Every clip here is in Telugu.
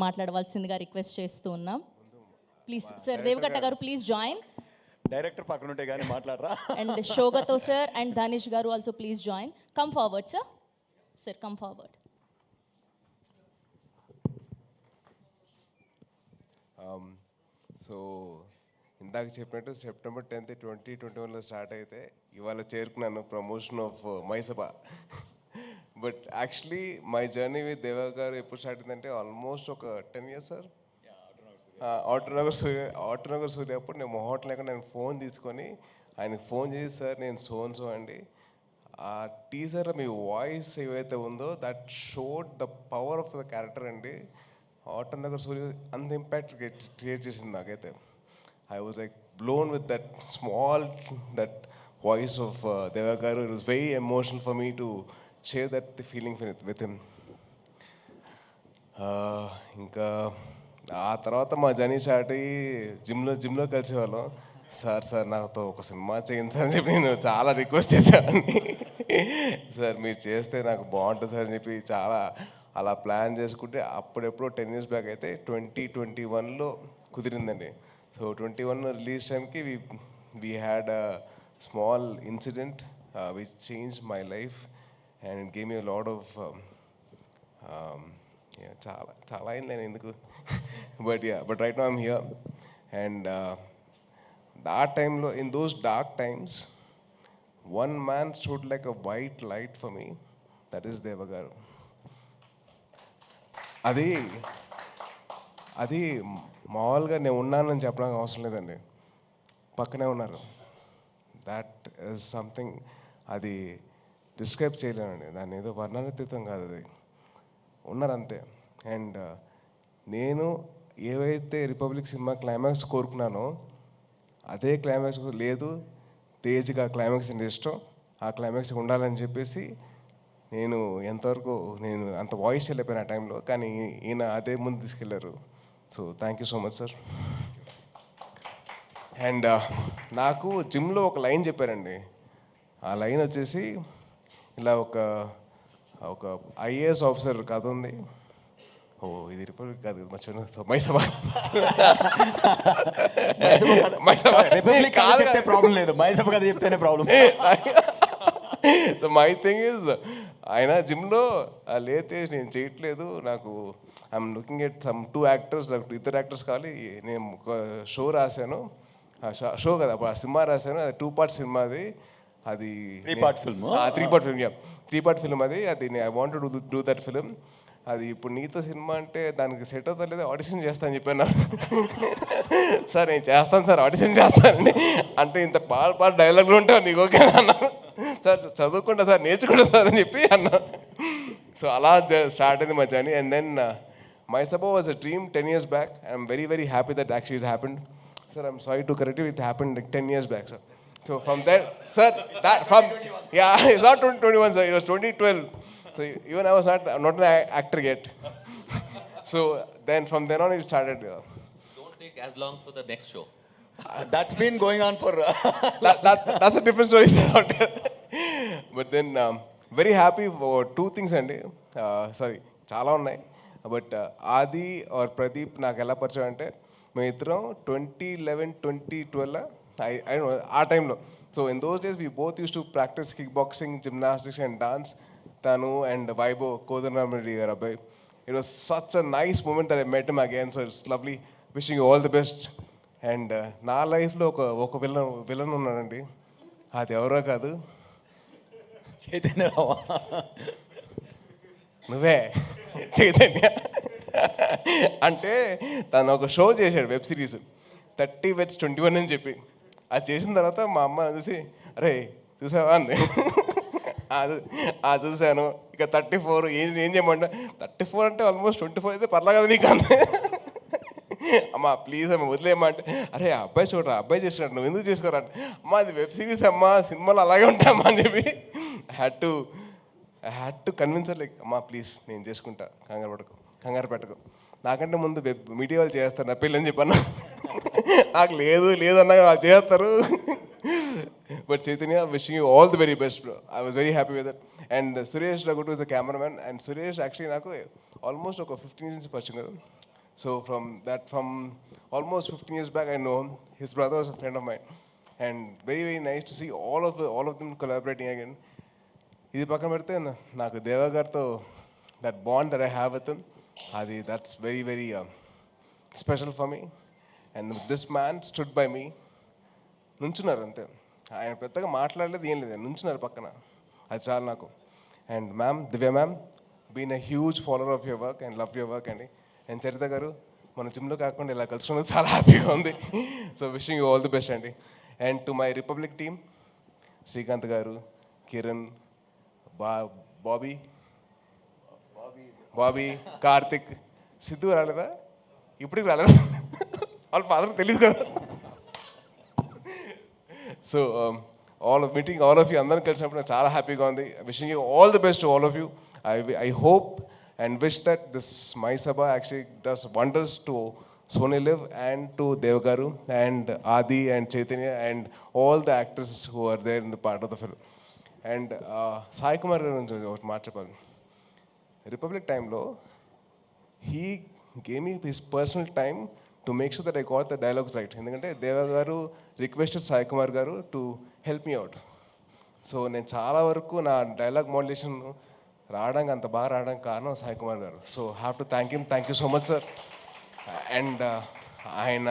మాట్లాడవలసిందిగా రిక్వెస్ట్ చేస్తూ ఉన్నాం. ప్లీజ్ సార్, దేవగట్ట గారు ప్లీజ్ జాయిన్. డైరెక్టర్ పక్కన ఉంటే కానీ మాట్లాడరా. అండ్ షోగతో sir and Dhanish garu also please join. Come forward sir. Sir come forward. So ఇందాక చెప్పినట్టు సెప్టెంబర్ 10th 2021లో స్టార్ట్ అయితే ఇవాళ చేరుకున్నాను ప్రమోషన్ ఆఫ్ మైసభ. But actually my journey with Deva garu ఎప్పుడు స్టార్ట్ అయిందంటే ఆల్మోస్ట్ ఒక 10 years సార్. ఆటోనగర్ సూర్య అప్పుడు నేను మొహోటం లేక నేను ఫోన్ తీసుకొని ఆయనకు ఫోన్ చేసి సార్ నేను సో అండి, ఆ టీజర్లో మీ వాయిస్ ఏవైతే ఉందో that showed the power of the character అండి. ఆటోనగర్ సూర్య అంత ఇంపాక్ట్ క్రియేట్ చేసింది నాకైతే. I was like blown with that voice of Deva Garu. It was very emotional for me to share the feeling with him. ఇంకా ఆ తర్వాత మా జర్నీ స్టార్ట్ అయ్యి జిమ్లో కలిసేవాళ్ళం. సార్ నాతో ఒక సినిమా చేయండి సార్ అని చెప్పి నేను చాలా రిక్వెస్ట్ చేశానండి. సార్ మీరు చేస్తే నాకు బాగుంటుంది సార్ అని చెప్పి చాలా అలా ప్లాన్ చేసుకుంటే అప్పుడెప్పుడో 10 years బ్యాక్ అయితే 2021లో కుదిరిందండి. సో 21 రిలీజ్ టైంకి we had a small incident which changed my life and it gave me a lot of చాలా అయింది నేను ఎందుకు but right now I'm here and that timeలో in those dark times one man stood like a white light for me, that is Deva Garu. అది మామూలుగా నేను ఉన్నానని చెప్పడానికి అవసరం లేదండి, పక్కనే ఉన్నారు. దాట్ ఈజ్ సంథింగ్, అది డిస్క్రైబ్ చేయలేనండి, దాన్ని ఏదో వర్ణనాతీతం కాదు, అది ఉన్నారు అంతే. అండ్ నేను ఏవైతే రిపబ్లిక్ సినిమా క్లైమాక్స్ కోరుకున్నానో అదే క్లైమాక్స్ లేదు, తేజ్గా క్లైమాక్స్ అంటే ఇష్టం, ఆ క్లైమాక్స్ ఉండాలని చెప్పేసి నేను ఎంతవరకు నేను అంత వాయిస్ వెళ్ళిపోయాను ఆ టైంలో, కానీ ఈయన అదే ముందు తీసుకెళ్ళారు. So thank you so much sir. And నాకు జిమ్లో ఒక లైన్ చెప్పారండి. ఆ లైన్ వచ్చేసి ఇలా ఒక ఐఏఎస్ ఆఫీసర్ కథ ఉంది. ఓ ఇది రిపబ్లిక్ కాదు మర్చిపోయినా, సో మైసభ రిపబ్లిక్ చెప్తే ప్రాబ్లం లేదు, మైసభ కథ చెప్తేనే problem. So my thing is ఆయన జిమ్లో లేతే నేను చేయట్లేదు, నాకు I'm looking at some 2 actors, నాకు 2 actors కావాలి. నేను ఒక షో రాశాను, షో కదా సినిమా రాశాను, అది 2 part సినిమా, అది 3 part film. 3 part film అది I want to do that film. అది ఇప్పుడు నీతో సినిమా అంటే దానికి సెట్ అవుతా లేదా, ఆడిషన్ చేస్తాను చెప్పాను. సార్ నేను చేస్తాను సార్, ఆడిషన్ చేస్తానండి అంటే ఇంత పాట డైలాగులు ఉంటావు నీకు ఓకే అన్నా. సార్ చదువుకుంటా సార్, నేర్చుకుంటా సార్ అని చెప్పి అన్నా. సో అలా స్టార్ట్ అయింది మా జర్నీ. అండ్ దెన్ మైసభ was a dream 10 years back. I'm very very happy that actually it happened. Sir, I'm sorry to correct you, it happened like 10 years back, sir. So from there, sir, it's not 2021, sir, it was 2012. So even I was not an actor yet. So then from then on it started. Don't take as long for the next show. That's been going on for that's a different story. But then very happy for 2 things అండి. సారీ చాలా ఉన్నాయి. బట్ ఆది ఆర్ ప్రదీప్ నాకు ఎలా పరిచయం అంటే, మేము ఇద్దరం 2011-2012 ఆ టైంలో. So in those days we both use to practice kick boxing, gymnastics and dance. తను అండ్ వైభవ్ కోదండరామిరెడ్డి గారు అబ్బాయి. It was such a nice moment that I met him again. So it's lovely, wishing you all the best. And నా లైఫ్లో ఒక విలన్ ఉన్నాడండి, అది ఎవరో కాదు, చైతన్యరావా? నువ్వే చైతన్య. అంటే తను ఒక షో చేశాడు, వెబ్ సిరీస్ 30 Weds 21 అని చెప్పి. అది చేసిన తర్వాత మా అమ్మ చూసి అరే చూసావా అంది. చూశాను. ఇక 34 ఏం చేయమంట, 34 అంటే ఆల్మోస్ట్ 24 అయితే పర్లా కదా నీకు అంది. అమ్మ ప్లీజ్ అమ్మ వదిలేయమంటే, అరే అబ్బాయి చూడరా అబ్బాయి చేసినట్టు నువ్వు ఎందుకు చేసుకోరా అంటే, అమ్మ అది వెబ్ సిరీస్ అమ్మ, సినిమాలు అలాగే ఉంటాయమ్మా అని చెప్పి I had to convince like అమ్మా ప్లీజ్ నేను చేసుకుంటా, కంగారు పెట్టకు, నాకంటే ముందు మీడియా వాళ్ళు చేస్తారు నా పెళ్ళి అని చెప్పన్నా. నాకు లేదు అన్నా వాళ్ళు చేస్తారు. But Chaitanya, wishing you all the very best bro. I was very happy with that. And Suresh రఘుటు is the cameraman. And Suresh actually నాకు ఆల్మోస్ట్ ఒక 15 years నుంచి పరిచయం కదా. So from almost 15 years back, I know him. His brother was a friend of mine, and very very nice to see all of them collaborating again. ఇది పక్కన పెడితే నాకు దేవా గారితో that bond that I have with him, అది that's very very special for me. And this man stood by me. నుంచున్నారు అంతే, ఆయన పెద్దగా మాట్లాడలేదు, ఏం లేదు, నుంచున్నారు పక్కన, అది చాలు నాకు. And ma'am, Divya ma'am, been a huge follower of your work and love your work అండి. అండ్ చరిత గారు, మన జిమ్లో కాకుండా ఇలా కలుసుకున్నది చాలా హ్యాపీగా ఉంది. So wishing you all the best అండి. And to my Republic team, Srikanth garu, Kiran, Bobby, Karthik, Siddhu రాలేదా, ఇప్పటికి రాలేదా, వాళ్ళ ఫాదర్ తెలియదు కదా. So meeting all of you, అందరం కలిసినప్పుడు నాకు చాలా హ్యాపీగా ఉంది. Wishing you all the best to all of you. I hope and wish that this My Sabha actually does wonders to Sony Live and to Dev Garu and Adi and Chaitanya and all the actors who are there in the part of the film. And Sai Kumar ఒకటి మాట చెప్పాలి. రిపబ్లిక్ టైంలో he gave me his personal time to make sure that I got the dialogues right. ఎందుకంటే దేవ గారు రిక్వెస్టెడ్ సాయి కుమార్ గారు to help me out. So నేను చాలా వరకు నా డైలాగ్ మోడ్యులేషన్ రావడానికి, అంత బాగా రావడానికి కారణం సాయి కుమార్ గారు. So have to thank him. Thank you so much sir. And ఆయన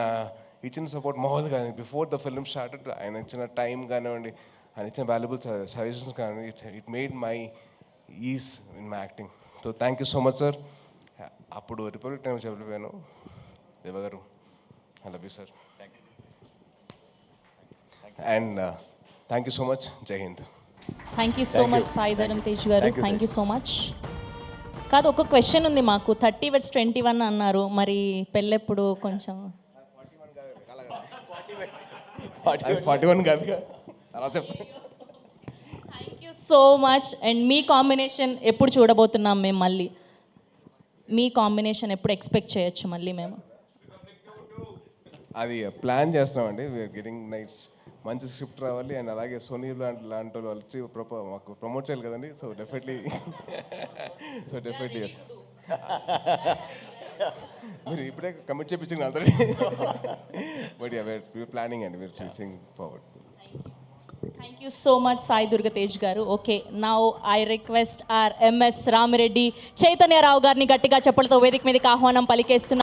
ఇచ్చిన సపోర్ట్ మామూలుగా బిఫోర్ ద ఫిల్మ్ స్టార్టెడ్, ఆయన ఇచ్చిన టైం కానివ్వండి, ఆయన ఇచ్చిన వాల్యుబుల్ సజెషన్స్ కానివ్వండి, it made my ease in my acting. So thank you so much sir. అప్పుడు రిపబ్లిక్ టైం చెప్పలేను, Deva garu, I love you sir. And thank you so much. Jai Hind. Thank you so much Sai Dharam Tej garu, thank you so much. కాదు, ఒక క్వశ్చన్ ఉంది మాకు. 30/21 అన్నారు, మరి పెళ్ళెప్పుడు? కొంచెం 41 కాదు అలా చెప్పండి. Thank you so much. And me combination ఎప్పుడు చూడబోతున్నాం మేము? మళ్ళీ మీ కాంబినేషన్ ఎప్పుడు ఎక్స్పెక్ట్ చేయొచ్చు మళ్ళీ మేము? అది ప్లాన్ చేస్తున్నామండి. వీఆర్ గెటింగ్ నైట్స్, మంచి స్క్రిప్ట్ రావాలి. అండ్ అలాగే సోనీ లాంటి వాళ్ళు వచ్చి మాకు ప్రమోట్ చేయాలి కదండి. సో డెఫినెట్లీ మీరు ఇప్పుడే కమిట్ చేయించింది ఆల్రెడీ. బట్ వీఆర్ ప్లానింగ్ అండి, we are facing forward. Thank you so much Sai Durga Tej garu. Okay, now I request R MS Ramireddy, Chaitanya Rao గారిని గట్టిగా చెప్పలతో వేదిక మీదకి ఆహ్వానం పలికేస్తున్నారు.